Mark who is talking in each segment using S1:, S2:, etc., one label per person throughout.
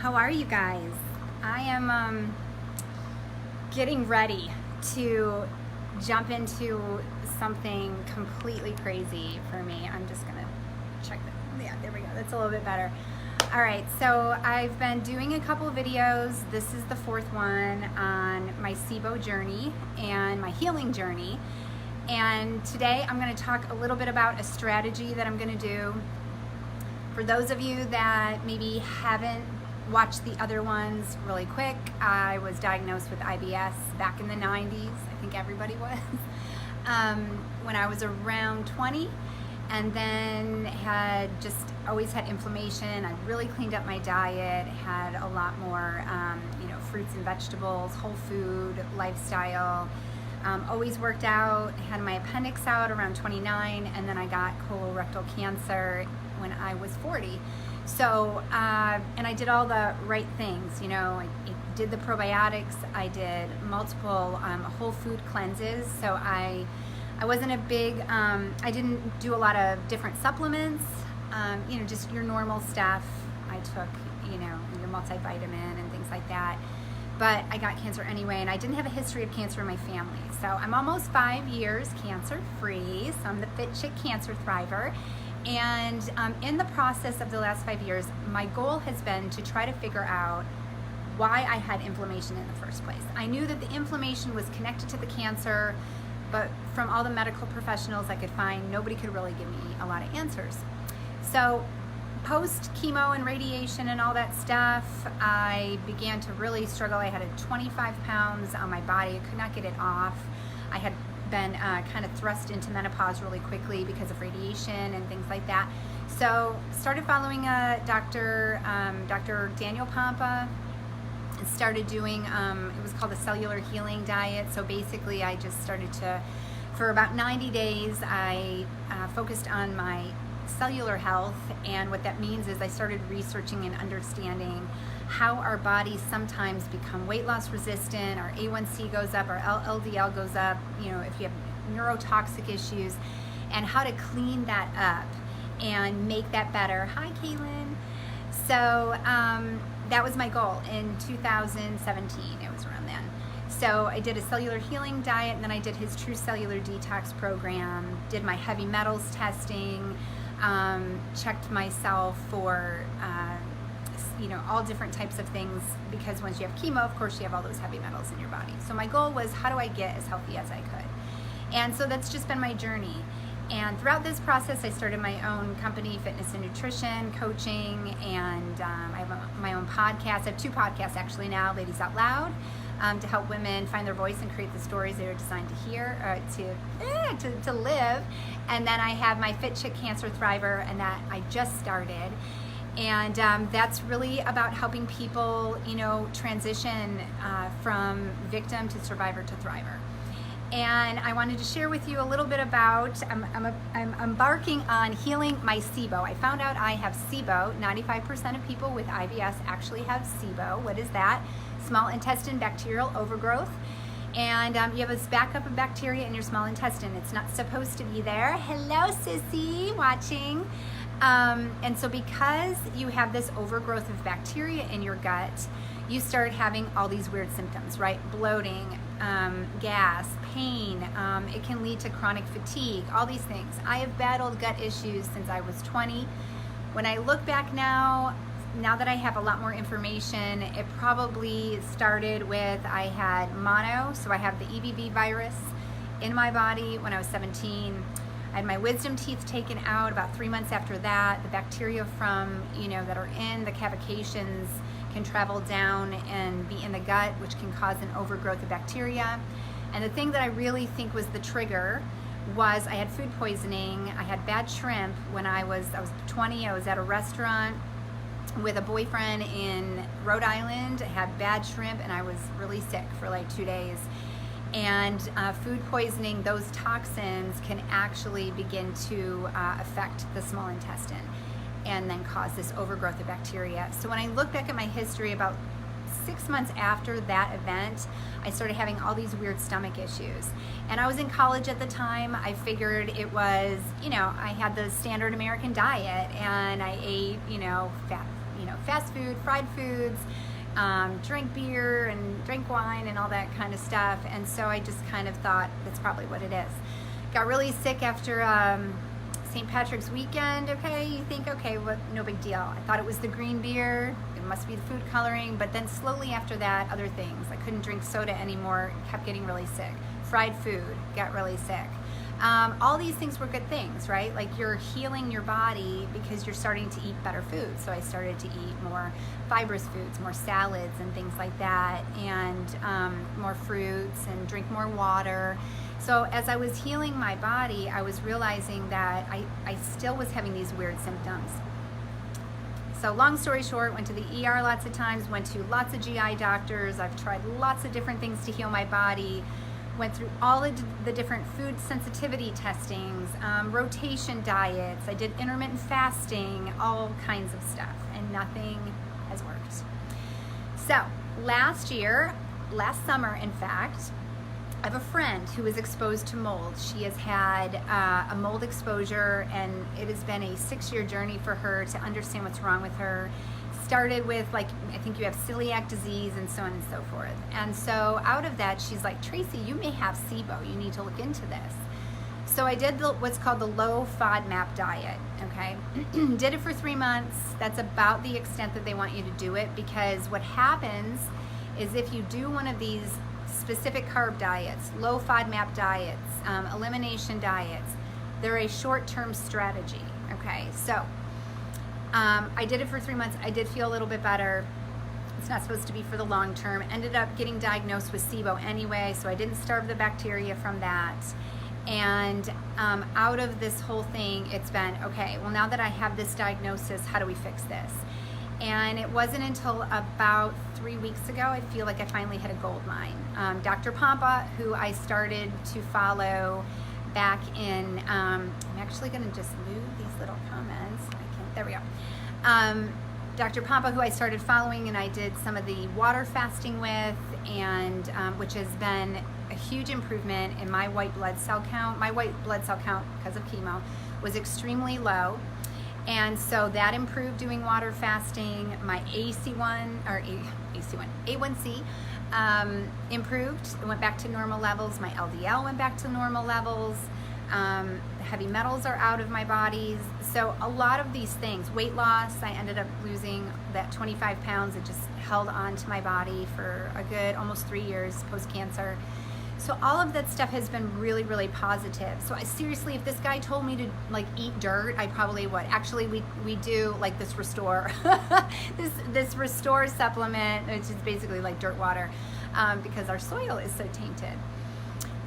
S1: How are you guys? I am getting ready to jump into something completely crazy for me. I'm just gonna check that. Yeah, there we go. That's a little bit better. All right, so I've been doing a couple of videos. This is the fourth one on my SIBO journey and my healing journey. And today I'm going to talk a little bit about a strategy that I'm going to do. For those of you that maybe haven't watched the other ones, really quick, I was diagnosed with IBS back in the 90s. I think everybody was. When I was around 20, and then had just always had inflammation. I really cleaned up my diet, had a lot more fruits and vegetables, whole food, lifestyle. Always worked out, had my appendix out around 29, and then I got colorectal cancer when I was 40. So, and I did all the right things, I did the probiotics, I did multiple whole food cleanses, so I wasn't a big, I didn't do a lot of different supplements, just your normal stuff. I took, your multivitamin and things like that. But I got cancer anyway, and I didn't have a history of cancer in my family. So I'm almost 5 years cancer-free, so I'm the Fit Chick Cancer Thriver. And in the process of the last 5 years, my goal has been to try to figure out why I had inflammation in the first place. I knew that the inflammation was connected to the cancer, but from all the medical professionals I could find, nobody could really give me a lot of answers. So post chemo and radiation and all that stuff, I began to really struggle. I had 25 pounds on my body. I could not get it off. I had been kind of thrust into menopause really quickly because of radiation and things like that. So started following Dr. Daniel Pompe, and started doing, it was called the Cellular Healing Diet. So basically I just started to, for about 90 days, I focused on my cellular health, and what that means is I started researching and understanding how our bodies sometimes become weight loss resistant, our A1C goes up, our LDL goes up, if you have neurotoxic issues, and how to clean that up and make that better. Hi, Kaylin. So that was my goal in 2017, it was around then. So I did a cellular healing diet, and then I did his True Cellular Detox program, did my heavy metals testing, checked myself for all different types of things, because once you have chemo, of course, you have all those heavy metals in your body. So my goal was, how do I get as healthy as I could? And so that's just been my journey. And throughout this process, I started my own company, fitness and nutrition coaching, and I have my own podcast. I have 2 podcasts actually now, Ladies Out Loud, to help women find their voice and create the stories they are designed to hear, to live. And then I have my Fit Chick Cancer Thriver, and that I just started. And that's really about helping people, transition from victim to survivor to thriver. And I wanted to share with you a little bit about, I'm embarking on healing my SIBO. I found out I have SIBO. 95% of people with IBS actually have SIBO. What is that? Small intestine bacterial overgrowth. And you have this backup of bacteria in your small intestine. It's not supposed to be there. Hello, sissy, watching. And so because you have this overgrowth of bacteria in your gut, you start having all these weird symptoms, right? Bloating, gas, pain. It can lead to chronic fatigue, all these things. I have battled gut issues since I was 20. When I look back now that I have a lot more information, it probably started with, I had mono, so I have the EBV virus in my body when I was 17. I had my wisdom teeth taken out about 3 months after that. The bacteria from, that are in the cavications can travel down and be in the gut, which can cause an overgrowth of bacteria. And the thing that I really think was the trigger was I had food poisoning. I had bad shrimp when I was 20. I was at a restaurant with a boyfriend in Rhode Island. I had bad shrimp, and I was really sick for like 2 days. And food poisoning, those toxins can actually begin to affect the small intestine and then cause this overgrowth of bacteria. So when I look back at my history, about 6 months after that event, I started having all these weird stomach issues. And I was in college at the time. I figured it was, I had the standard American diet, and I ate, fat, fast food, fried foods, drink beer and drink wine and all that kind of stuff. And so I just kind of thought that's probably what it is. Got really sick after St. Patrick's weekend. Okay, you think, okay, well, no big deal. I thought it was the green beer. It must be the food coloring. But then slowly after that, other things. I couldn't drink soda anymore. Kept getting really sick. Fried food, got really sick. All these things were good things, right? Like you're healing your body because you're starting to eat better food. So I started to eat more fibrous foods, more salads and things like that, and more fruits, and drink more water. So as I was healing my body, I was realizing that I still was having these weird symptoms. So long story short, went to the ER lots of times, went to lots of GI doctors. I've tried lots of different things to heal my body. Went through all of the different food sensitivity testings, rotation diets. I did intermittent fasting, all kinds of stuff, and nothing has worked. So last summer, in fact, I have a friend who was exposed to mold. She has had a mold exposure, and it has been a 6-year journey for her to understand what's wrong with her. Started with, like, I think you have celiac disease and so on and so forth. And so out of that, she's like, Tracy, you may have SIBO. You need to look into this. So I did what's called the low FODMAP diet, okay? Did it for 3 months. That's about the extent that they want you to do it, because what happens is if you do one of these specific carb diets, low FODMAP diets, elimination diets, they're a short-term strategy, okay? So I did it for 3 months. I did feel a little bit better. It's not supposed to be for the long term. Ended up getting diagnosed with SIBO anyway, so I didn't starve the bacteria from that. And out of this whole thing, it's been, okay, well, now that I have this diagnosis, how do we fix this? And it wasn't until about 3 weeks ago, I feel like I finally hit a gold mine. Dr. Pompe, who I started to follow back in, I'm actually going to just move these little comments. There we go. Dr. Pompe, who I started following, and I did some of the water fasting with, and which has been a huge improvement in my white blood cell count. My white blood cell count, because of chemo, was extremely low. And so that improved doing water fasting. My A1C improved. It went back to normal levels. My LDL went back to normal levels. The heavy metals are out of my bodies. So a lot of these things, weight loss, I ended up losing that 25 pounds. It just held on to my body for a good almost 3 years post-cancer. So all of that stuff has been really, really positive. So I seriously, if this guy told me to like eat dirt, I probably would. Actually, we do like this Restore, this Restore supplement, which is basically like dirt water, because our soil is so tainted.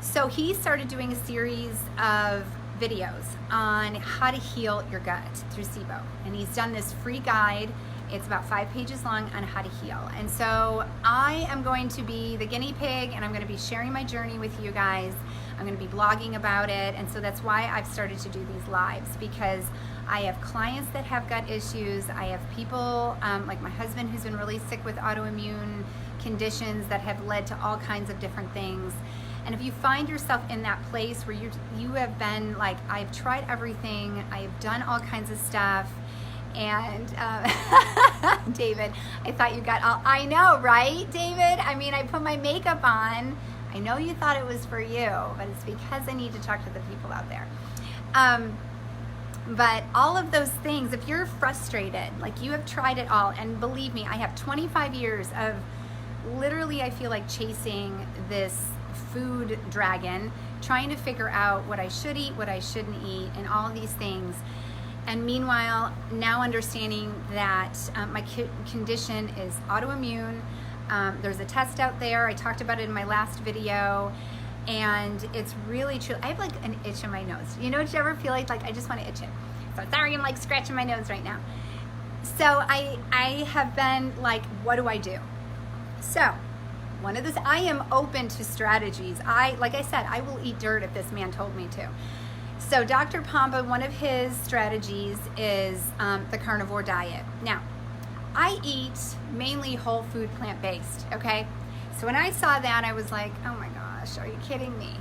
S1: So he started doing a series of videos on how to heal your gut through SIBO. And he's done this free guide. It's about 5 pages long on how to heal. And so I am going to be the guinea pig, and I'm going to be sharing my journey with you guys. I'm going to be blogging about it. And so that's why I've started to do these lives, because I have clients that have gut issues. I have people like my husband who's been really sick with autoimmune conditions that have led to all kinds of different things. And if you find yourself in that place where you have been like, I've tried everything, I've done all kinds of stuff, and David, I thought you got all, I know, right, David? I mean, I put my makeup on. I know you thought it was for you, but it's because I need to talk to the people out there. But all of those things, if you're frustrated, like you have tried it all, and believe me, I have 25 years of literally, I feel like chasing this food dragon, trying to figure out what I should eat, what I shouldn't eat, and all of these things. And meanwhile, now understanding that my condition is autoimmune. There's a test out there. I talked about it in my last video. And it's really true. I have like an itch in my nose. You know, do you ever feel like I just want to itch it? So sorry, I'm like scratching my nose right now. So I have been like, what do I do? So one of this, I am open to strategies. Like I said, I will eat dirt if this man told me to. So Dr. Pompe, one of his strategies is the carnivore diet. Now, I eat mainly whole food, plant-based, okay? So when I saw that, I was like, oh my gosh, are you kidding me?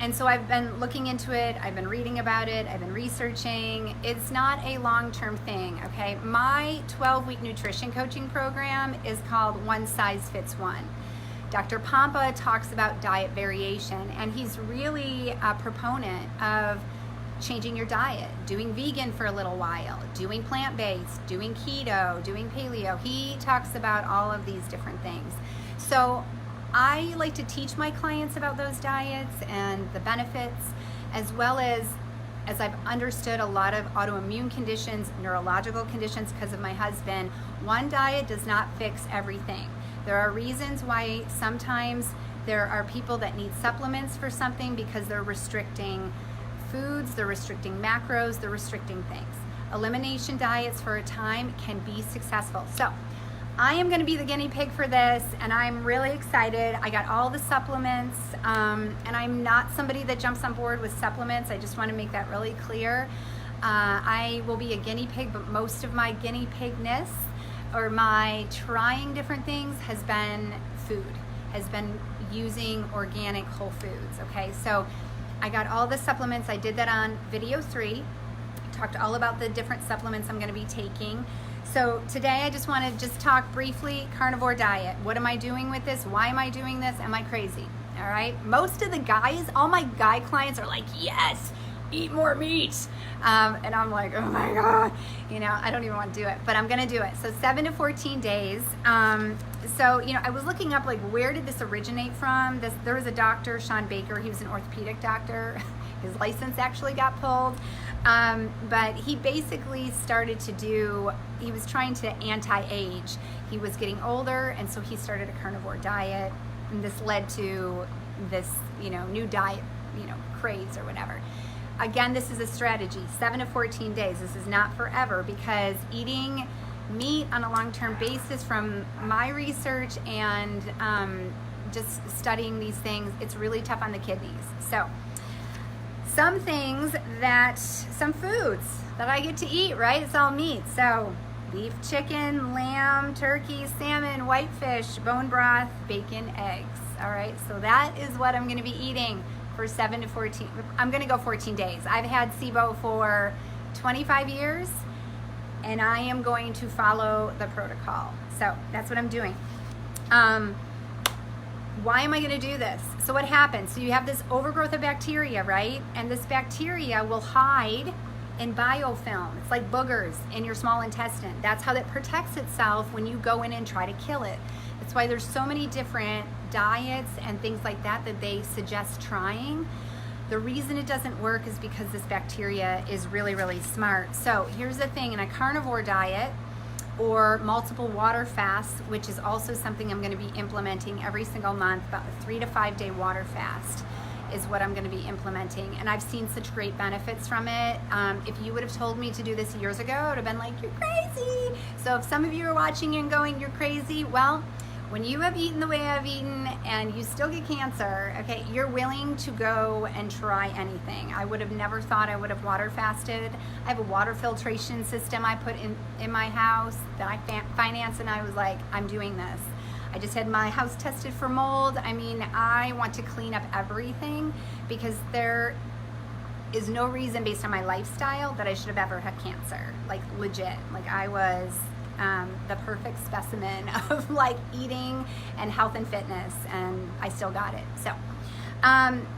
S1: And so I've been looking into it, I've been reading about it, I've been researching. It's not a long-term thing, okay? My 12-week nutrition coaching program is called One Size Fits One. Dr. Pompe talks about diet variation, and he's really a proponent of changing your diet, doing vegan for a little while, doing plant-based, doing keto, doing paleo. He talks about all of these different things. So I like to teach my clients about those diets and the benefits, as well as I've understood a lot of autoimmune conditions, neurological conditions because of my husband. One diet does not fix everything. There are reasons why sometimes there are people that need supplements for something because they're restricting foods, they're restricting macros, they're restricting things. Elimination diets for a time can be successful. So I am going to be the guinea pig for this, and I'm really excited. I got all the supplements, and I'm not somebody that jumps on board with supplements. I just want to make that really clear. I will be a guinea pig, but most of my guinea pigness or my trying different things has been food, has been using organic whole foods, okay? So I got all the supplements. I did that on video 3. Talked all about the different supplements I'm going to be taking. So today I just want to talk briefly carnivore diet. What am I doing with this? Why am I doing this? Am I crazy? All right. Most of the guys, all my guy clients are like, yes, eat more meat. And I'm like, oh my God, I don't even want to do it, but I'm going to do it. So 7 to 14 days. So, I was looking up, like, where did this originate from? There was a doctor, Sean Baker. He was an orthopedic doctor. His license actually got pulled. But he basically started he was trying to anti-age. He was getting older, and so he started a carnivore diet, and this led to this, new diet, craze or whatever. Again, this is a strategy, 7 to 14 days. This is not forever, because eating meat on a long-term basis, from my research and just studying these things, it's really tough on the kidneys. So some foods that I get to eat, right? It's all meat. So beef, chicken, lamb, turkey, salmon, whitefish, bone broth, bacon, eggs. All right, so that is what I'm going to be eating for 7 to 14. I'm going to go 14 days. I've had SIBO for 25 years, and I am going to follow the protocol. So that's what I'm doing. Why am I going to do this? So what happens? So you have this overgrowth of bacteria, right? And this bacteria will hide in biofilm. It's like boogers in your small intestine. That's how it protects itself when you go in and try to kill it. That's why there's so many different diets and things like that they suggest trying. The reason it doesn't work is because this bacteria is really, really smart. So here's the thing, in a carnivore diet or multiple water fasts, which is also something I'm going to be implementing every single month, about a 3 to 5 day water fast is what I'm going to be implementing. And I've seen such great benefits from it. If you would have told me to do this years ago, I would have been like, you're crazy. So if some of you are watching and going, you're crazy, well, when you have eaten the way I've eaten and you still get cancer, okay, you're willing to go and try anything. I would have never thought I would have water fasted. I have a water filtration system I put in my house that I finance, and I was like, I'm doing this. I just had my house tested for mold. I mean, I want to clean up everything because there is no reason based on my lifestyle that I should have ever had cancer. Like, legit. Like, I was the perfect specimen of like eating and health and fitness, and I still got it. So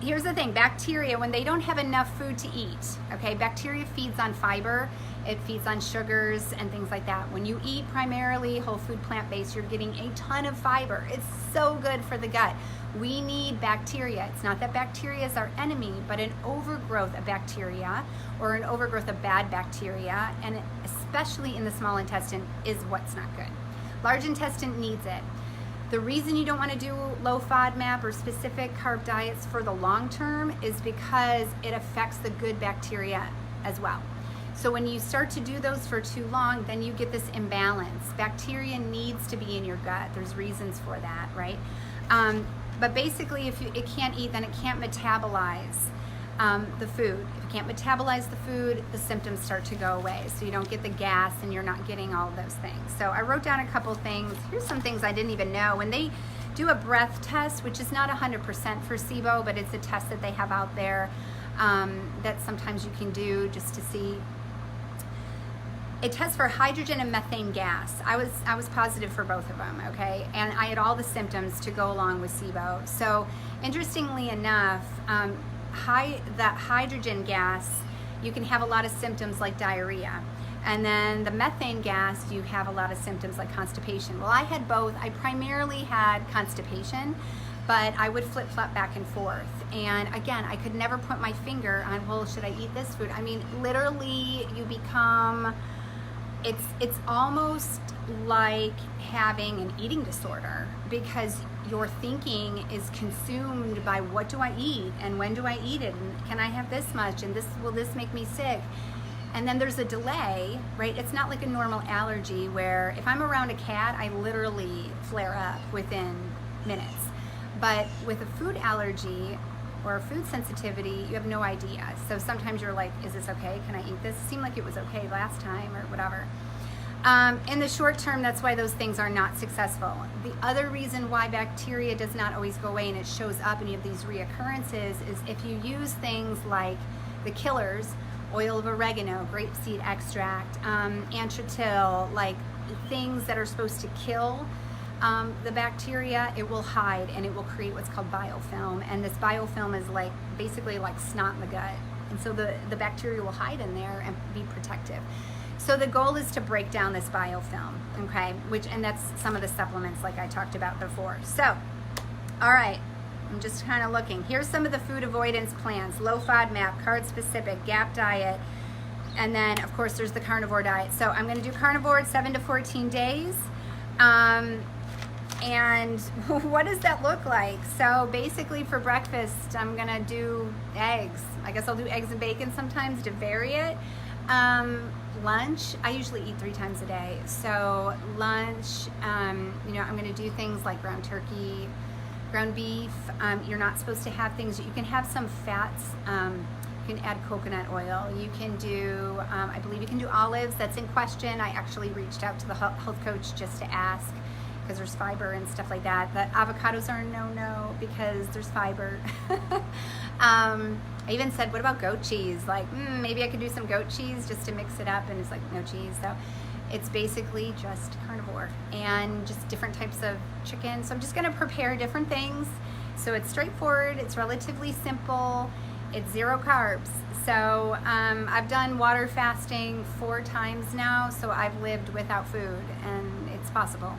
S1: here's the thing, bacteria, when they don't have enough food to eat, okay, bacteria feeds on fiber, it feeds on sugars and things like that. When you eat primarily whole food plant-based, you're getting a ton of fiber. It's so good for the gut. We need bacteria. It's not that bacteria is our enemy, but an overgrowth of bacteria or an overgrowth of bad bacteria, and especially in the small intestine, is what's not good. Large intestine needs it. The reason you don't want to do low FODMAP or specific carb diets for the long term is because it affects the good bacteria as well. So when you start to do those for too long, then you get this imbalance. Bacteria needs to be in your gut. There's reasons for that, right? But basically, if it can't eat, then it can't metabolize the food. If you can't metabolize the food, the symptoms start to go away. So you don't get the gas and you're not getting all of those things. So I wrote down a couple things. Here's some things I didn't even know. When they do a breath test, which is not 100% for SIBO, but it's a test that they have out there that sometimes you can do just to see. It tests for hydrogen and methane gas. I was positive for both of them, okay? And I had all the symptoms to go along with SIBO. So interestingly enough, that hydrogen gas, you can have a lot of symptoms like diarrhea. And then the methane gas, you have a lot of symptoms like constipation. Well, I had both. I primarily had constipation, but I would flip-flop back and forth. And again, I could never put my finger on, well, should I eat this food? I mean, literally, you become, it's almost like having an eating disorder, because your thinking is consumed by what do I eat and when do I eat it and can I have this much and will this make me sick? And then there's a delay, right? It's not like a normal allergy where if I'm around a cat, I literally flare up within minutes. But with a food allergy or food sensitivity, you have no idea. So sometimes you're like, is this okay? Can I eat this? It seemed like it was okay last time or whatever. In the short term, that's why those things are not successful. The other reason why bacteria does not always go away and it shows up and you have these reoccurrences is if you use things like the killers, oil of oregano, grapeseed extract, antrotil, like things that are supposed to kill the bacteria, it will hide and it will create what's called biofilm. And this biofilm is like basically like snot in the gut. And so the bacteria will hide in there and be protective. So the goal is to break down this biofilm, okay? And that's some of the supplements like I talked about before. So, all right, I'm just kind of looking. Here's some of the food avoidance plans: low FODMAP, carb specific, GAP diet, and then of course there's the carnivore diet. So I'm gonna do carnivore 7 to 14 days. And what does that look like? So basically for breakfast, I'm gonna do eggs. I guess I'll do eggs and bacon sometimes to vary it. Lunch, I usually eat 3 times a day. So lunch, you know, I'm gonna do things like ground turkey, ground beef. You're not supposed to have things, you can have some fats. You can add coconut oil. You can do, I believe you can do olives. That's in question. I actually reached out to the health coach just to ask, because there's fiber and stuff like that. The avocados are a no-no because there's fiber. I even said, what about goat cheese? Like, maybe I could do some goat cheese just to mix it up, and it's like, no cheese. So it's basically just carnivore and just different types of chicken. So I'm just gonna prepare different things. So it's straightforward, it's relatively simple, it's 0 carbs. So I've done water fasting 4 times now, so I've lived without food, and it's possible.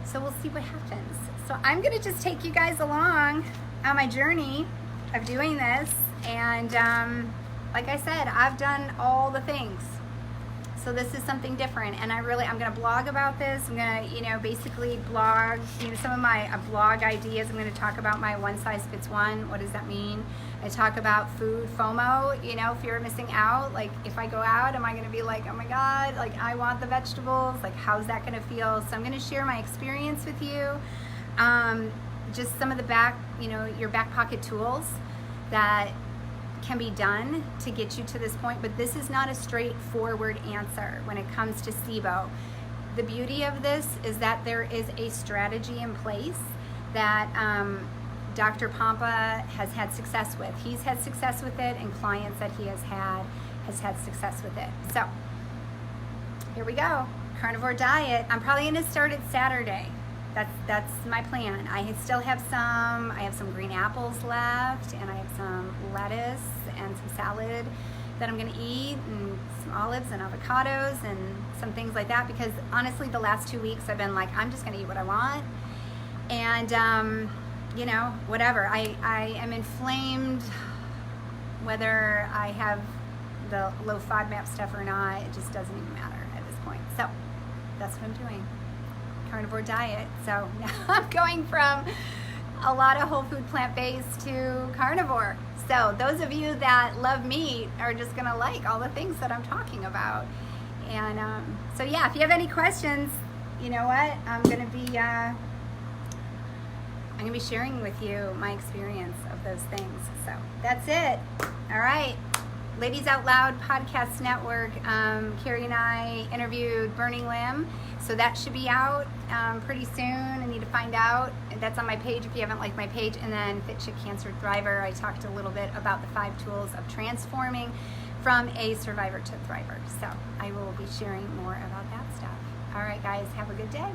S1: So we'll see what happens. So I'm gonna just take you guys along on my journey of doing this, and like I said, I've done all the things. So this is something different, and I'm gonna blog about this. I'm gonna, you know, basically blog, you know, some of my blog ideas. I'm gonna talk about my one size fits one. What does that mean? I talk about food FOMO, you know, fear of missing out. Like, if I go out, am I gonna be like, oh my God, like I want the vegetables? Like, how's that gonna feel? So I'm gonna share my experience with you. Just some of the your back pocket tools that can be done to get you to this point, but this is not a straightforward answer when it comes to SIBO. The beauty of this is that there is a strategy in place that Dr. Pompe has had success with. He's had success with it, and clients that he has had success with it. So here we go, carnivore diet. I'm probably gonna start it Saturday. That's my plan. I have some green apples left, and I have some lettuce and some salad that I'm gonna eat, and some olives and avocados and some things like that, because honestly the last 2 weeks I've been like, I'm just gonna eat what I want, and you know, whatever. I am inflamed whether I have the low FODMAP stuff or not. It just doesn't even matter at this point. So that's what I'm doing. Carnivore diet. So now I'm going from a lot of whole food plant-based to carnivore. So those of you that love meat are just gonna like all the things that I'm talking about. And so yeah, if you have any questions, you know what, I'm gonna be sharing with you my experience of those things. So that's it. All right, Ladies Out Loud Podcast Network, Carrie and I interviewed Burning Limb, so that should be out pretty soon. I need to find out. That's on my page if you haven't liked my page. And then Fit Chick Cancer Thriver, I talked a little bit about the 5 tools of transforming from a survivor to thriver. So I will be sharing more about that stuff. All right, guys, have a good day.